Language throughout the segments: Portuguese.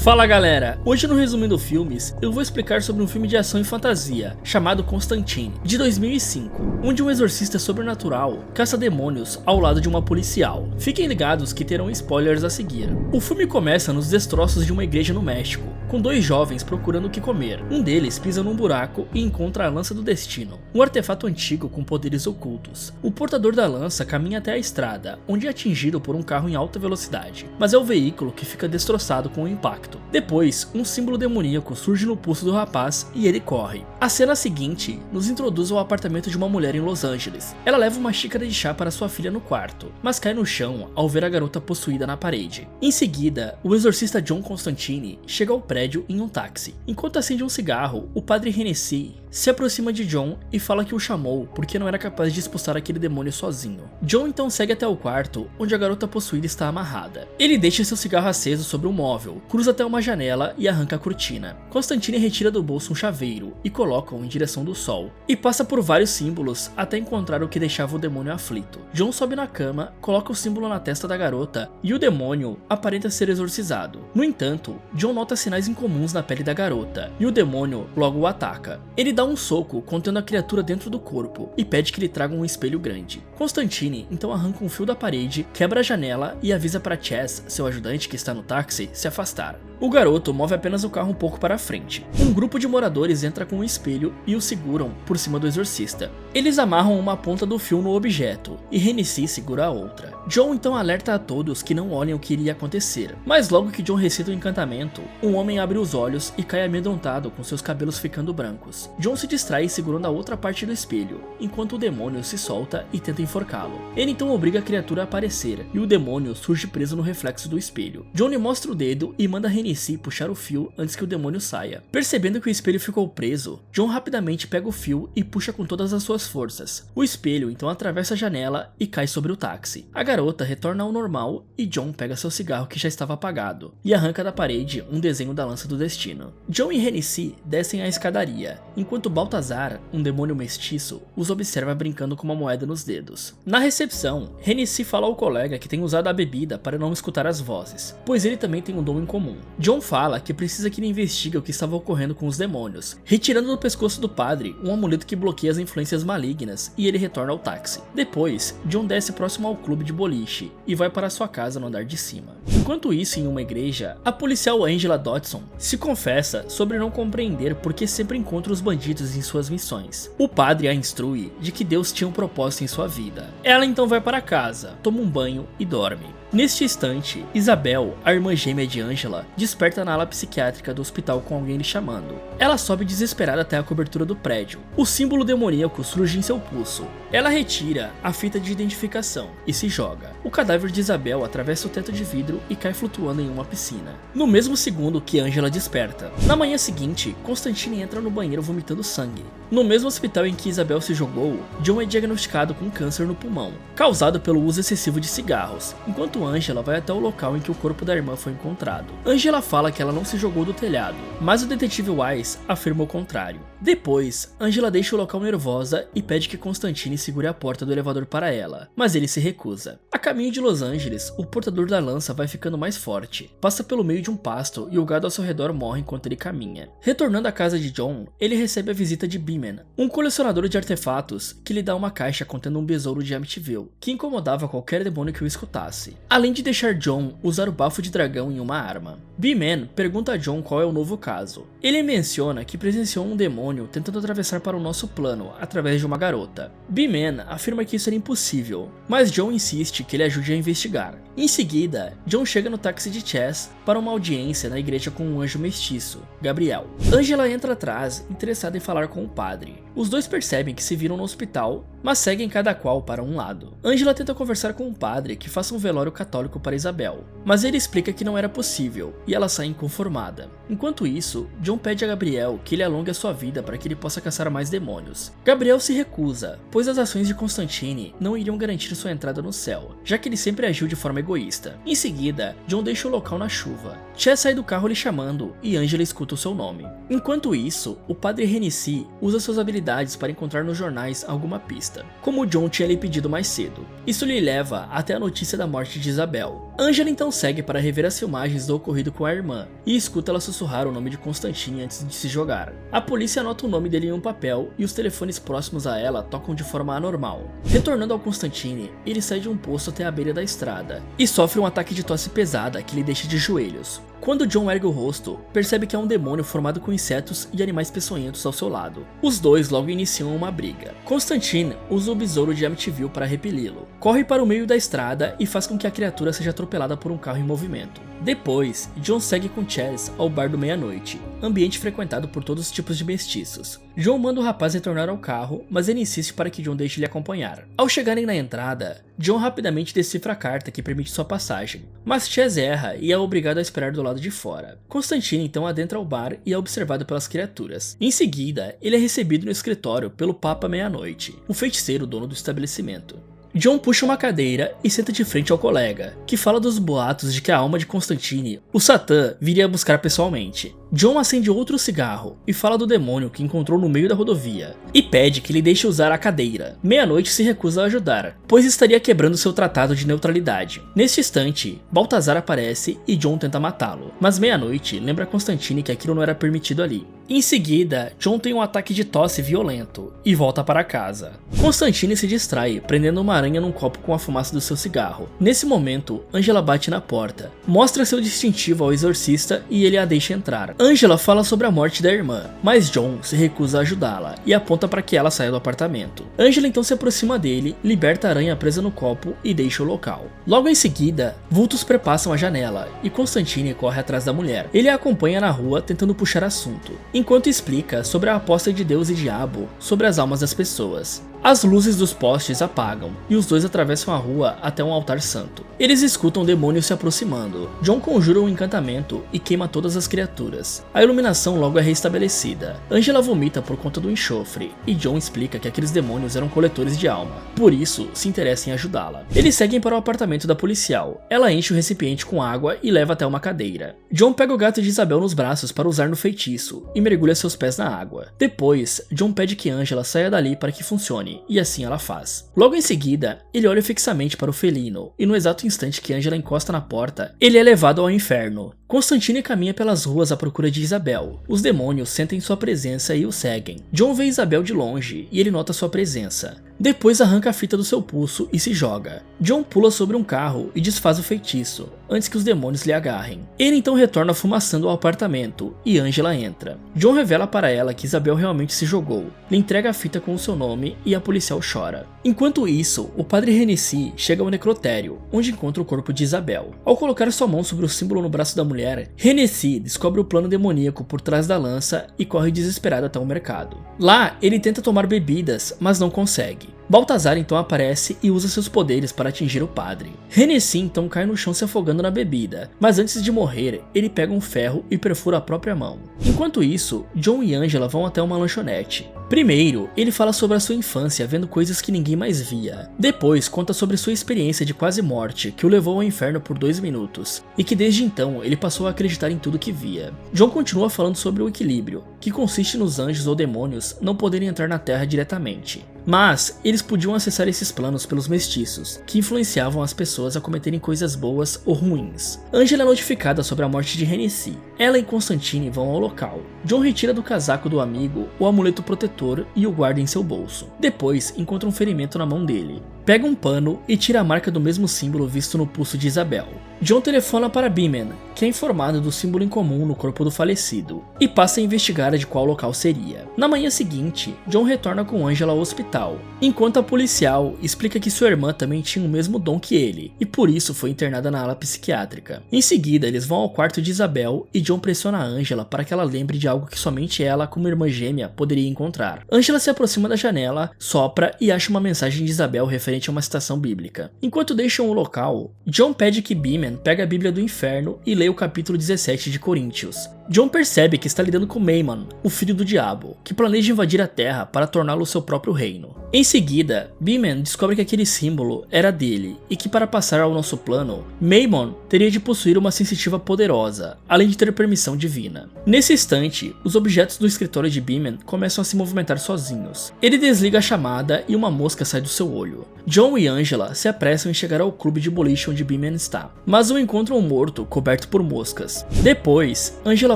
Fala galera, hoje no Resumindo Filmes eu vou explicar sobre um filme de ação e fantasia chamado Constantine, de 2005, onde um exorcista sobrenatural caça demônios ao lado de uma policial. Fiquem ligados que terão spoilers a seguir. O filme começa nos destroços de uma igreja no México, com dois jovens procurando o que comer. Um deles pisa num buraco e encontra a Lança do Destino, um artefato antigo com poderes ocultos. O portador da lança caminha até a estrada, onde é atingido por um carro em alta velocidade, mas é o veículo que fica destroçado com o impacto. Depois, um símbolo demoníaco surge no pulso do rapaz e ele corre. A cena seguinte nos introduz ao apartamento de uma mulher em Los Angeles. Ela leva uma xícara de chá para sua filha no quarto, mas cai no chão ao ver a garota possuída na parede. Em seguida, o exorcista John Constantine chega ao prédio em um táxi. Enquanto acende um cigarro, o padre Hennessy se aproxima de John e fala que o chamou porque não era capaz de expulsar aquele demônio sozinho. John então segue até o quarto, onde a garota possuída está amarrada. Ele deixa seu cigarro aceso sobre um móvel, cruza até uma janela e arranca a cortina. Constantine retira do bolso um chaveiro e coloca-o em direção do sol, e passa por vários símbolos até encontrar o que deixava o demônio aflito. John sobe na cama, coloca o símbolo na testa da garota e o demônio aparenta ser exorcizado. No entanto, John nota sinais incomuns na pele da garota e o demônio logo o ataca. Ele dá um soco contendo a criatura dentro do corpo e pede que lhe traga um espelho grande. Constantine então arranca um fio da parede, quebra a janela e avisa para Chess, seu ajudante que está no táxi, se afastar. O garoto move apenas o carro um pouco para frente. Um grupo de moradores entra com um espelho e o seguram por cima do exorcista. Eles amarram uma ponta do fio no objeto e Hennessy segura a outra. John então alerta a todos que não olhem o que iria acontecer, mas logo que John recita o encantamento, um homem abre os olhos e cai amedrontado com seus cabelos ficando brancos. John se distrai segurando a outra parte do espelho, enquanto o demônio se solta e tenta enforcá-lo. Ele então obriga a criatura a aparecer e o demônio surge preso no reflexo do espelho. John lhe mostra o dedo e manda Hennessy puxar o fio antes que o demônio saia. Percebendo que o espelho ficou preso, John rapidamente pega o fio e puxa com todas as suas forças. O espelho então atravessa a janela e cai sobre o táxi. A garota retorna ao normal e John pega seu cigarro que já estava apagado e arranca da parede um desenho da Lança do Destino. John e Hennessy descem a escadaria, enquanto Baltazar, um demônio mestiço, os observa brincando com uma moeda nos dedos. Na recepção, Hennessy fala ao colega que tem usado a bebida para não escutar as vozes, pois ele também tem um dom em comum. John fala que precisa que ele investigue o que estava ocorrendo com os demônios, retirando do pescoço do padre um amuleto que bloqueia as influências malignas, e ele retorna ao táxi. Depois, John desce próximo ao clube de boliche e vai para sua casa no andar de cima. Enquanto isso, em uma igreja, a policial Angela Dodson se confessa sobre não compreender porque sempre encontra os bandidos em suas missões. O padre a instrui de que Deus tinha um propósito em sua vida. Ela então vai para casa, toma um banho e dorme. Neste instante, Isabel, a irmã gêmea de Angela, desperta na ala psiquiátrica do hospital com alguém lhe chamando. Ela sobe desesperada até a cobertura do prédio. O símbolo demoníaco surge em seu pulso. Ela retira a fita de identificação e se joga. O cadáver de Isabel atravessa o teto de vidro e cai flutuando em uma piscina. No mesmo segundo que Angela desperta. Na manhã seguinte, Constantine entra no banheiro vomitando sangue. No mesmo hospital em que Isabel se jogou, John é diagnosticado com câncer no pulmão, causado pelo uso excessivo de cigarros, enquanto Angela vai até o local em que o corpo da irmã foi encontrado. Angela fala que ela não se jogou do telhado, mas o detetive Wise afirma o contrário. Depois, Angela deixa o local nervosa e pede que Constantine segure a porta do elevador para ela, mas ele se recusa. A caminho de Los Angeles, o portador da lança vai ficando mais forte, passa pelo meio de um pasto e o gado ao seu redor morre enquanto ele caminha. Retornando à casa de John, ele recebe a visita de Beeman, um colecionador de artefatos que lhe dá uma caixa contendo um besouro de Amityville, que incomodava qualquer demônio que o escutasse, além de deixar John usar o bafo de dragão em uma arma. Beeman pergunta a John qual é o novo caso. Ele menciona que presenciou um demônio tentando atravessar para o nosso plano através de uma garota. Beeman afirma que isso era impossível, mas John insiste que ele ajude a investigar. Em seguida, John chega no táxi de Chess para uma audiência na igreja com um anjo mestiço, Gabriel. Angela entra atrás, interessada em falar com o padre. Os dois percebem que se viram no hospital, mas seguem cada qual para um lado. Angela tenta conversar com o padre que faça um velório católico para Isabel, mas ele explica que não era possível e ela sai inconformada. Enquanto isso, John pede a Gabriel que ele alongue a sua vida para que ele possa caçar mais demônios. Gabriel se recusa, pois as ações de Constantine não iriam garantir sua entrada no céu, já que ele sempre agiu de forma egoísta. Em seguida, John deixa o local na chuva. Chess sai do carro lhe chamando e Angela escuta o seu nome. Enquanto isso, o padre Hennessy usa suas habilidades possibilidades para encontrar nos jornais alguma pista, como John tinha lhe pedido mais cedo. Isso lhe leva até a notícia da morte de Isabel. Angela então segue para rever as filmagens do ocorrido com a irmã e escuta ela sussurrar o nome de Constantine antes de se jogar. A polícia anota o nome dele em um papel e os telefones próximos a ela tocam de forma anormal. Retornando ao Constantine, ele sai de um poço até a beira da estrada e sofre um ataque de tosse pesada que lhe deixa de joelhos. Quando John ergue o rosto, percebe que é um demônio formado com insetos e animais peçonhentos ao seu lado. Os dois logo iniciam uma briga. Constantine usa o besouro de Amityville para repeli-lo. Corre para o meio da estrada e faz com que a criatura seja atropelada por um carro em movimento. Depois, John segue com Chaz ao bar do meia-noite, ambiente frequentado por todos os tipos de mestiços. John manda o rapaz retornar ao carro, mas ele insiste para que John deixe ele acompanhar. Ao chegarem na entrada, John rapidamente decifra a carta que permite sua passagem, mas Chaz erra e é obrigado a esperar do lado de fora. Constantine então adentra o bar e é observado pelas criaturas. Em seguida, ele é recebido no escritório pelo Papa Meia-Noite, o feiticeiro dono do estabelecimento. John puxa uma cadeira e senta de frente ao colega, que fala dos boatos de que a alma de Constantine, o Satã, viria buscar pessoalmente. John acende outro cigarro e fala do demônio que encontrou no meio da rodovia, e pede que lhe deixe usar a cadeira. Meia-Noite se recusa a ajudar, pois estaria quebrando seu tratado de neutralidade. Neste instante, Baltazar aparece e John tenta matá-lo, mas Meia-Noite lembra Constantine que aquilo não era permitido ali. Em seguida, John tem um ataque de tosse violento e volta para casa. Constantine se distrai, prendendo uma aranha num copo com a fumaça do seu cigarro. Nesse momento, Angela bate na porta, mostra seu distintivo ao exorcista e ele a deixa entrar. Angela fala sobre a morte da irmã, mas John se recusa a ajudá-la e aponta para que ela saia do apartamento. Angela então se aproxima dele, liberta a aranha presa no copo e deixa o local. Logo em seguida, vultos perpassam a janela e Constantine corre atrás da mulher. Ele a acompanha na rua tentando puxar assunto, enquanto explica sobre a aposta de Deus e diabo sobre as almas das pessoas. As luzes dos postes apagam e os dois atravessam a rua até um altar santo. Eles escutam demônios se aproximando. John conjura um encantamento e queima todas as criaturas. A iluminação logo é restabelecida. Angela vomita por conta do enxofre e John explica que aqueles demônios eram coletores de alma, por isso se interessa em ajudá-la. Eles seguem para o apartamento da policial. Ela enche o recipiente com água e leva até uma cadeira. John pega o gato de Isabel nos braços para usar no feitiço e mergulha seus pés na água. Depois, John pede que Angela saia dali para que funcione, e assim ela faz. Logo em seguida, ele olha fixamente para o felino, e no exato instante que Angela encosta na porta, ele é levado ao inferno. Constantine caminha pelas ruas à procura de Isabel. Os demônios sentem sua presença e o seguem. John vê Isabel de longe e ele nota sua presença. Depois arranca a fita do seu pulso e se joga. John pula sobre um carro e desfaz o feitiço, antes que os demônios lhe agarrem. Ele então retorna fumaçando ao apartamento e Angela entra. John revela para ela que Isabel realmente se jogou, lhe entrega a fita com o seu nome e a policial chora. Enquanto isso, o padre Hennessy chega ao necrotério, onde encontra o corpo de Isabel. Ao colocar sua mão sobre o símbolo no braço da mulher, Hennessy descobre o plano demoníaco por trás da lança e corre desesperado até o mercado. Lá, ele tenta tomar bebidas, mas não consegue. Baltazar então aparece e usa seus poderes para atingir o padre. Hennessy então cai no chão se afogando na bebida, mas antes de morrer, ele pega um ferro e perfura a própria mão. Enquanto isso, John e Angela vão até uma lanchonete. Primeiro, ele fala sobre a sua infância vendo coisas que ninguém mais via. Depois, conta sobre sua experiência de quase morte que o levou ao inferno por 2 minutos, e que desde então ele passou a acreditar em tudo que via. John continua falando sobre o equilíbrio, que consiste nos anjos ou demônios não poderem entrar na Terra diretamente. Mas eles podiam acessar esses planos pelos mestiços, que influenciavam as pessoas a cometerem coisas boas ou ruins. Angela é notificada sobre a morte de Hennessy. Ela e Constantine vão ao local. John retira do casaco do amigo o amuleto protetor e o guarda em seu bolso. Depois, encontra um ferimento na mão dele. Pega um pano e tira a marca do mesmo símbolo visto no pulso de Isabel. John telefona para Beeman, que é informado do símbolo em comum no corpo do falecido, e passa a investigar de qual local seria. Na manhã seguinte, John retorna com Angela ao hospital, enquanto a policial explica que sua irmã também tinha o mesmo dom que ele, e por isso foi internada na ala psiquiátrica. Em seguida, eles vão ao quarto de Isabel e John pressiona a Angela para que ela lembre de algo que somente ela, como irmã gêmea, poderia encontrar. Angela se aproxima da janela, sopra e acha uma mensagem de Isabel referente a uma citação bíblica. Enquanto deixam o local, John pede que Beeman pegue a Bíblia do Inferno e leia o capítulo 17 de Coríntios. John percebe que está lidando com Mayman, o filho do diabo, que planeja invadir a Terra para torná-lo seu próprio reino. Em seguida, Beeman descobre que aquele símbolo era dele e que para passar ao nosso plano, Mayman teria de possuir uma sensitiva poderosa, além de ter permissão divina. Nesse instante, os objetos do escritório de Beeman começam a se movimentar sozinhos. Ele desliga a chamada e uma mosca sai do seu olho. John e Angela se apressam em chegar ao clube de boliche onde Beeman está, mas o encontram morto, coberto por moscas. Depois, Angela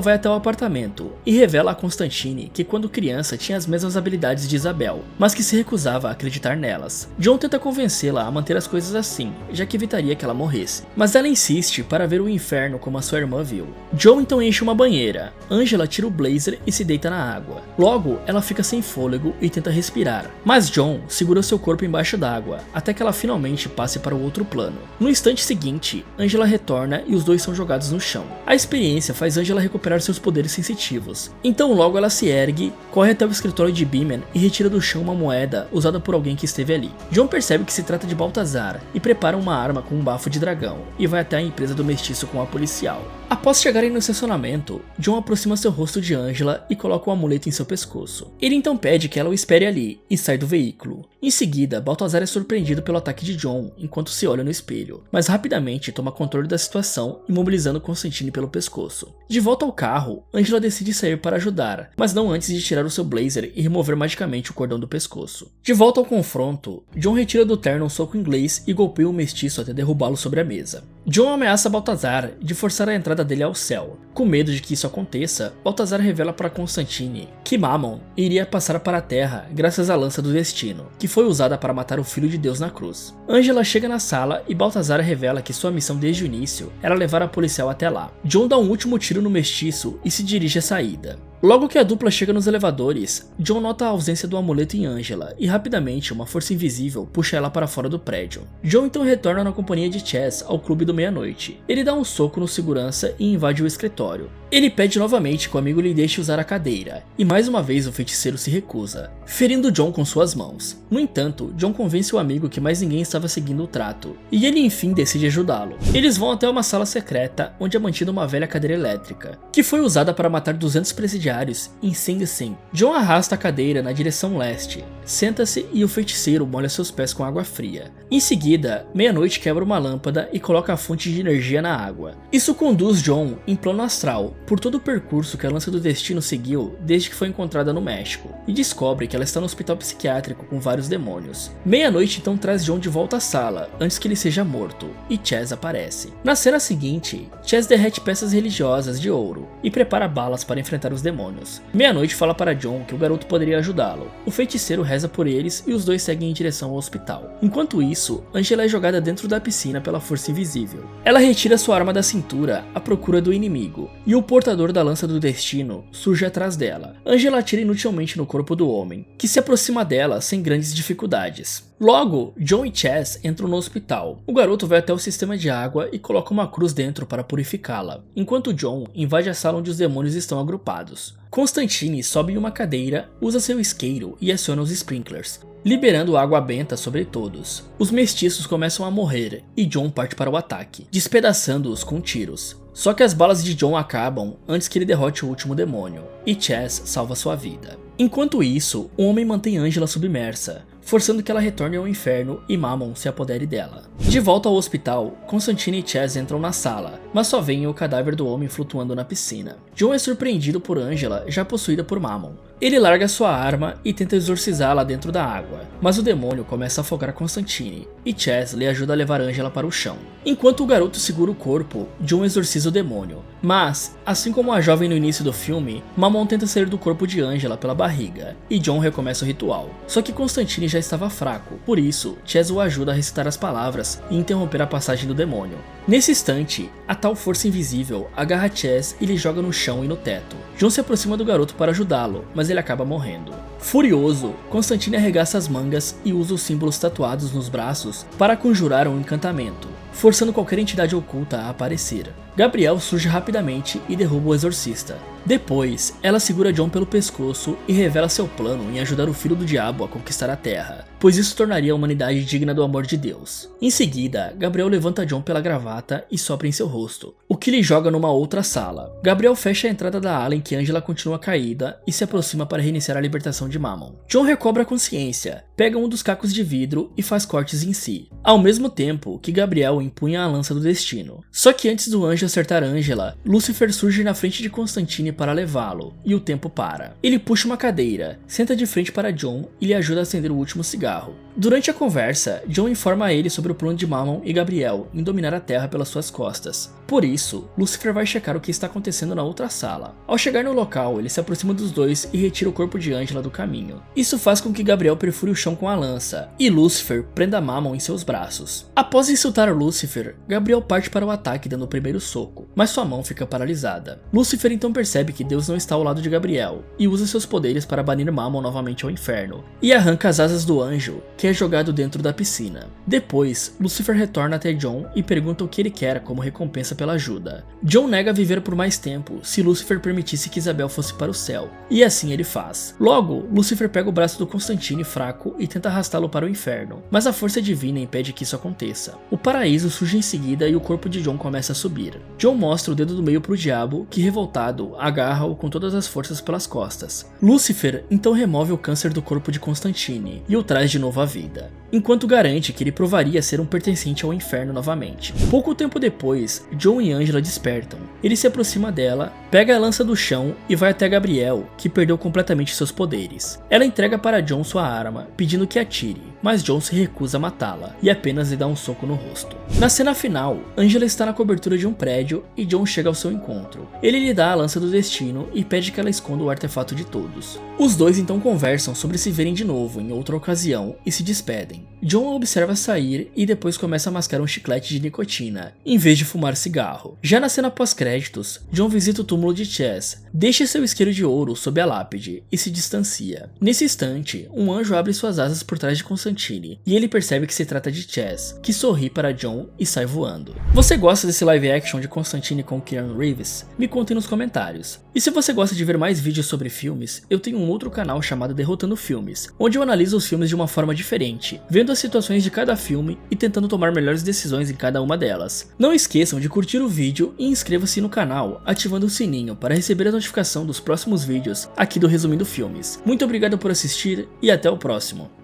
vai até o apartamento e revela a Constantine que quando criança tinha as mesmas habilidades de Isabel, mas que se recusava a acreditar nelas. John tenta convencê-la a manter as coisas assim, já que evitaria que ela morresse, mas ela insiste para ver o inferno como a sua irmã viu. John então enche uma banheira, Angela tira o blazer e se deita na água. Logo, ela fica sem fôlego e tenta respirar, mas John segura seu corpo embaixo d'água, até que ela finalmente passe para o outro plano. No instante seguinte, Angela retorna e os dois são jogados no chão. A experiência faz Angela recuperar seus poderes sensitivos. Então logo ela se ergue, corre até o escritório de Beeman e retira do chão uma moeda usada por alguém que esteve ali. John percebe que se trata de Baltazar e prepara uma arma com um bafo de dragão e vai até a empresa do mestiço com a policial. Após chegarem no estacionamento, John aproxima seu rosto de Angela e coloca um amuleto em seu pescoço. Ele então pede que ela o espere ali e sai do veículo. Em seguida, Baltazar é surpreendido pelo ataque de John enquanto se olha no espelho, mas rapidamente toma controle da situação, imobilizando Constantine pelo pescoço. De volta ao carro, Angela decide sair para ajudar, mas não antes de tirar o seu blazer e remover magicamente o cordão do pescoço. De volta ao confronto, John retira do terno um soco inglês e golpeia o mestiço até derrubá-lo sobre a mesa. John ameaça Baltazar de forçar a entrada dele ao céu. Com medo de que isso aconteça, Baltazar revela para Constantine que Mammon iria passar para a Terra graças à lança do destino, que foi usada para matar o Filho de Deus na cruz. Angela chega na sala e Baltazar revela que sua missão desde o início era levar a policial até lá. John dá um último tiro no mestiço e se dirige à saída. Logo que a dupla chega nos elevadores, John nota a ausência do amuleto em Angela e rapidamente uma força invisível puxa ela para fora do prédio. John então retorna na companhia de Chaz ao clube do meia-noite. Ele dá um soco no segurança e invade o escritório. Ele pede novamente que o amigo lhe deixe usar a cadeira, e mais uma vez o feiticeiro se recusa, ferindo John com suas mãos. No entanto, John convence o amigo que mais ninguém estava seguindo o trato, e ele enfim decide ajudá-lo. Eles vão até uma sala secreta onde é mantida uma velha cadeira elétrica, que foi usada para matar 200 presidiários em Sing Sing. John arrasta a cadeira na direção leste, senta-se e o feiticeiro molha seus pés com água fria. Em seguida, meia-noite quebra uma lâmpada e coloca a fonte de energia na água. Isso conduz John em plano astral, por todo o percurso que a lança do destino seguiu desde que foi encontrada no México, e descobre que ela está no hospital psiquiátrico com vários demônios. Meia-noite então traz John de volta à sala, antes que ele seja morto, e Chaz aparece. Na cena seguinte, Chaz derrete peças religiosas de ouro, e prepara balas para enfrentar os demônios. Meia-noite fala para John que o garoto poderia ajudá-lo. O feiticeiro reza por eles e os dois seguem em direção ao hospital. Enquanto isso, Angela é jogada dentro da piscina pela força invisível. Ela retira sua arma da cintura à procura do inimigo, e o portador da lança do destino surge atrás dela. Angela atira inutilmente no corpo do homem, que se aproxima dela sem grandes dificuldades. Logo, John e Chaz entram no hospital. O garoto vai até o sistema de água e coloca uma cruz dentro para purificá-la, enquanto John invade a sala onde os demônios estão agrupados. Constantine sobe em uma cadeira, usa seu isqueiro e aciona os sprinklers, liberando água benta sobre todos. Os mestiços começam a morrer e John parte para o ataque, despedaçando-os com tiros. Só que as balas de John acabam antes que ele derrote o último demônio, e Chaz salva sua vida. Enquanto isso, o homem mantém Angela submersa, forçando que ela retorne ao inferno e Mammon se apodere dela. De volta ao hospital, Constantine e Chaz entram na sala, mas só veem o cadáver do homem flutuando na piscina. John é surpreendido por Angela, já possuída por Mammon. Ele larga sua arma e tenta exorcizá-la dentro da água, mas o demônio começa a afogar Constantine, e Chaz lhe ajuda a levar Angela para o chão. Enquanto o garoto segura o corpo, John exorciza o demônio, mas, assim como a jovem no início do filme, Mammon tenta sair do corpo de Angela pela barriga, e John recomeça o ritual. Só que Constantine já estava fraco, por isso, Chaz o ajuda a recitar as palavras e interromper a passagem do demônio. Nesse instante, a tal força invisível agarra Chaz e lhe joga no chão e no teto. John se aproxima do garoto para ajudá-lo, mas ele acaba morrendo. Furioso, Constantine arregaça as mangas e usa os símbolos tatuados nos braços para conjurar um encantamento. forçando qualquer entidade oculta a aparecer. Gabriel surge rapidamente e derruba o exorcista. Depois, ela segura John pelo pescoço e revela seu plano em ajudar o filho do diabo a conquistar a Terra, pois isso tornaria a humanidade digna do amor de Deus. Em seguida, Gabriel levanta John pela gravata e sopra em seu rosto, o que lhe joga numa outra sala. Gabriel fecha a entrada da ala em que Angela continua caída e se aproxima para reiniciar a libertação de Mammon. John recobra a consciência, pega um dos cacos de vidro e faz cortes em si, ao mesmo tempo que Gabriel empunha a lança do destino. Só que antes do anjo acertar Angela, Lúcifer surge na frente de Constantine para levá-lo, e o tempo para. Ele puxa uma cadeira, senta de frente para John e lhe ajuda a acender o último cigarro. Durante a conversa, John informa a ele sobre o plano de Mammon e Gabriel em dominar a Terra pelas suas costas. Por isso, Lúcifer vai checar o que está acontecendo na outra sala. Ao chegar no local, ele se aproxima dos dois e retira o corpo de Angela do caminho. Isso faz com que Gabriel perfure o chão com a lança, e Lúcifer prenda Mammon em seus braços. Após insultar Lúcifer, Gabriel parte para o ataque dando o primeiro soco, mas sua mão fica paralisada. Lúcifer então percebe que Deus não está ao lado de Gabriel, e usa seus poderes para banir Mammon novamente ao inferno, e arranca as asas do anjo, que é jogado dentro da piscina. Depois, Lúcifer retorna até John e pergunta o que ele quer como recompensa pela ajuda. John nega viver por mais tempo se Lúcifer permitisse que Isabel fosse para o céu, e assim ele faz. Logo, Lúcifer pega o braço do Constantine fraco e tenta arrastá-lo para o inferno, mas a força divina impede que isso aconteça. O paraíso surge em seguida e o corpo de John começa a subir. John mostra o dedo do meio para o diabo, que revoltado, agarra-o com todas as forças pelas costas. Lúcifer então remove o câncer do corpo de Constantine e o traz de novo à vida, enquanto garante que ele provaria ser um pertencente ao inferno novamente. Pouco tempo depois, John e Angela despertam. Ele se aproxima dela, pega a lança do chão e vai até Gabriel, que perdeu completamente seus poderes. Ela entrega para John sua arma, pedindo que atire, mas John se recusa a matá-la e apenas lhe dá um soco no rosto. Na cena final, Angela está na cobertura de um prédio e John chega ao seu encontro. Ele lhe dá a lança do destino e pede que ela esconda o artefato de todos. Os dois então conversam sobre se verem de novo em outra ocasião e se despedem. John a observa sair e depois começa a mascar um chiclete de nicotina, em vez de fumar cigarro. Já na cena pós-créditos, John visita o túmulo de Chess, deixa seu isqueiro de ouro sob a lápide e se distancia. Nesse instante, um anjo abre suas asas por trás de Constantine e ele percebe que se trata de Chess, que sorri para John e sai voando. Você gosta desse live action de Constantine com Keanu Reeves? Me contem nos comentários. E se você gosta de ver mais vídeos sobre filmes, eu tenho um outro canal chamado Derrotando Filmes, onde eu analiso os filmes de uma forma diferente, vendo as situações de cada filme e tentando tomar melhores decisões em cada uma delas. Não esqueçam de curtir o vídeo e inscreva-se no canal, ativando o sininho para receber a notificação dos próximos vídeos aqui do Resumindo Filmes. Muito obrigado por assistir e até o próximo.